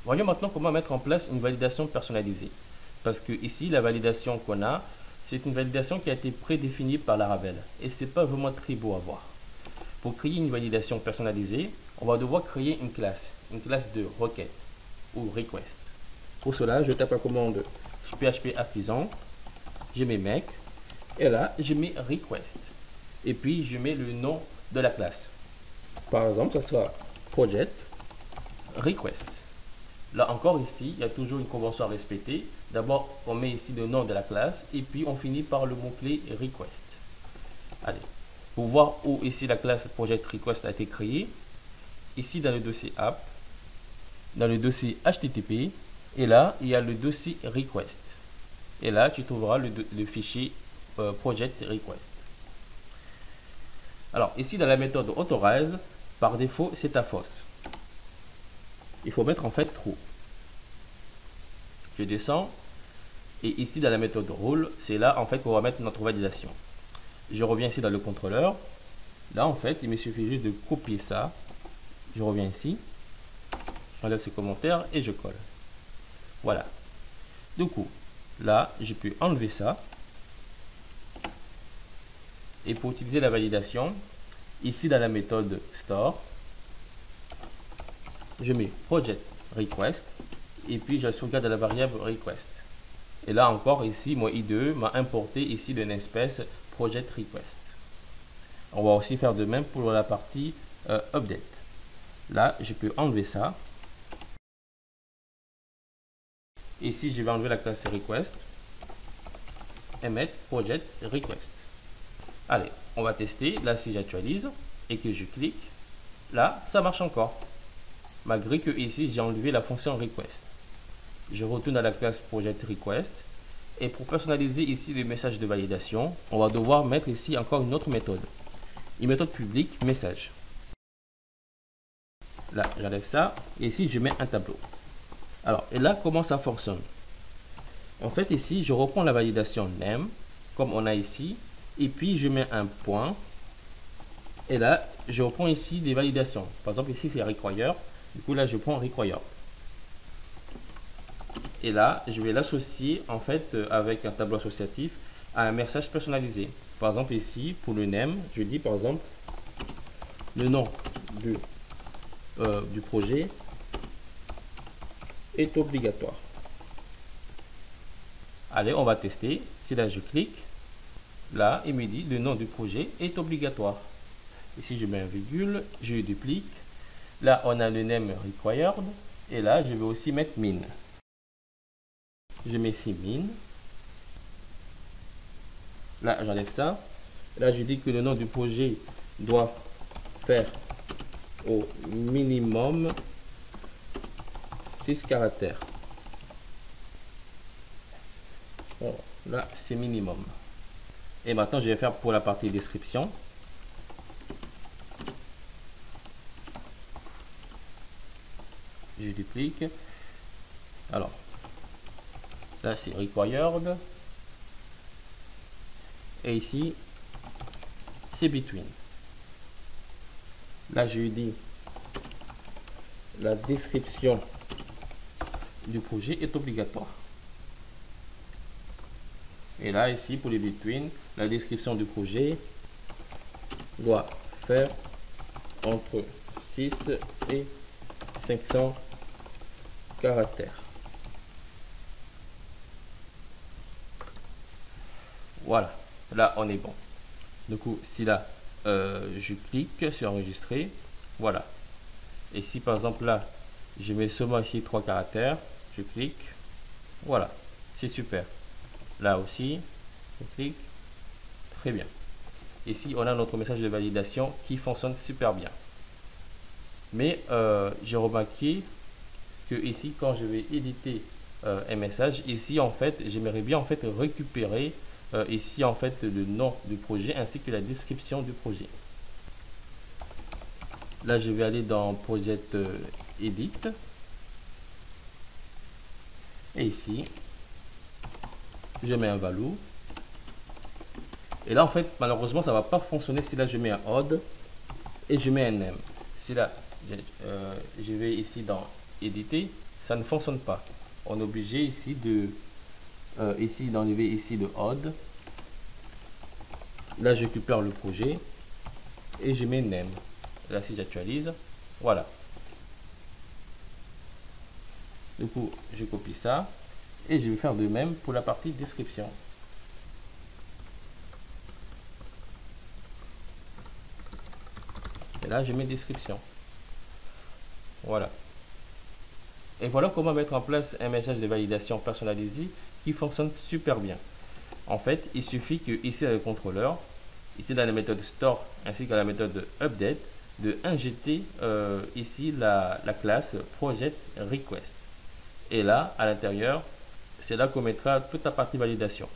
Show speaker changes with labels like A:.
A: Voyons maintenant comment mettre en place une validation personnalisée. Parce que ici, la validation qu'on a, c'est une validation qui a été prédéfinie par Laravel. Et c'est pas vraiment très beau à voir. Pour créer une validation personnalisée, on va devoir créer une classe de requête ou request. Pour cela, je tape la commande PHP artisan, je mets make, et là, je mets request. Et puis, je mets le nom de la classe. Par exemple, ça sera project request. Là encore, ici, il y a toujours une convention à respecter. D'abord, on met ici le nom de la classe et puis on finit par le mot-clé request. Allez, pour voir où ici la classe project request a été créée, ici dans le dossier app, dans le dossier HTTP, et là, il y a le dossier request. Et là, tu trouveras le fichier project request. Alors, ici, dans la méthode authorize, par défaut, c'est à false. Il faut mettre en fait true. Je descends. Et ici, dans la méthode rule, c'est là, en fait, qu'on va mettre notre validation. Je reviens ici dans le contrôleur. Là, en fait, il me suffit juste de copier ça. Je reviens ici. J'enlève ce commentaire et je colle. Voilà. Du coup, là, je peux enlever ça. Et pour utiliser la validation, ici dans la méthode store, je mets project request et puis je sauvegarde la variable request. Et là encore, ici, mon IDE m'a importé ici de namespace project request. On va aussi faire de même pour la partie update. Là, je peux enlever ça. Ici, je vais enlever la classe request et mettre project request. Allez, on va tester. Là, si j'actualise et que je clique, là, ça marche encore. Malgré que ici, j'ai enlevé la fonction request. Je retourne à la classe project request. Et pour personnaliser ici le message de validation, on va devoir mettre ici encore une autre méthode. Une méthode publique message. Là, j'enlève ça. Et ici, je mets un tableau. Alors, et là, comment ça fonctionne? En fait, ici, je reprends la validation name, comme on a ici. Et puis, je mets un point. Et là, je reprends ici des validations. Par exemple, ici, c'est require. Du coup, là, je prends require. Et là, je vais l'associer, en fait, avec un tableau associatif à un message personnalisé. Par exemple, ici, pour le name, je dis, par exemple, le nom du projet est obligatoire. Allez, on va tester. Si là, je clique, là, il me dit le nom du projet est obligatoire. Ici, je mets un virgule, je duplique. Là, on a le name required. Et là, je vais aussi mettre min. Je mets ici min. Là, j'enlève ça. Là, je dis que le nom du projet doit faire au minimum 6 caractères. Bon, là, c'est minimum. Et maintenant, je vais faire pour la partie description. Je duplique. Alors, là, c'est required. Et ici, c'est between. Là, je lui dis la description du projet est obligatoire. Et là, ici, pour les between, la description du projet doit faire entre 6 et 500 caractères. Voilà, là, on est bon. Du coup, si là, je clique sur enregistrer, voilà. Et si par exemple là, je mets seulement ici 3 caractères, je clique, voilà, c'est super. Là aussi, je clique, très bien. Ici, on a notre message de validation qui fonctionne super bien. Mais j'ai remarqué que ici, quand je vais éditer un message, ici en fait, j'aimerais bien en fait récupérer ici en fait le nom du projet ainsi que la description du projet. Là, je vais aller dans Project Edit. Et ici, je mets un value. Et là, en fait, malheureusement, ça ne va pas fonctionner si là, je mets un odd et je mets un name. Si là, je vais ici dans Éditer, ça ne fonctionne pas. On est obligé ici de d'enlever ici le odd. Là, je récupère le projet et je mets name. Là, si j'actualise, voilà. Du coup, je copie ça et je vais faire de même pour la partie description. Et là, je mets description. Voilà. Et voilà comment mettre en place un message de validation personnalisé qui fonctionne super bien. En fait, il suffit que ici dans le contrôleur, ici dans la méthode store ainsi que la méthode update, de injecter ici la classe project request. Et là, à l'intérieur, c'est là qu'on mettra toute la partie validation.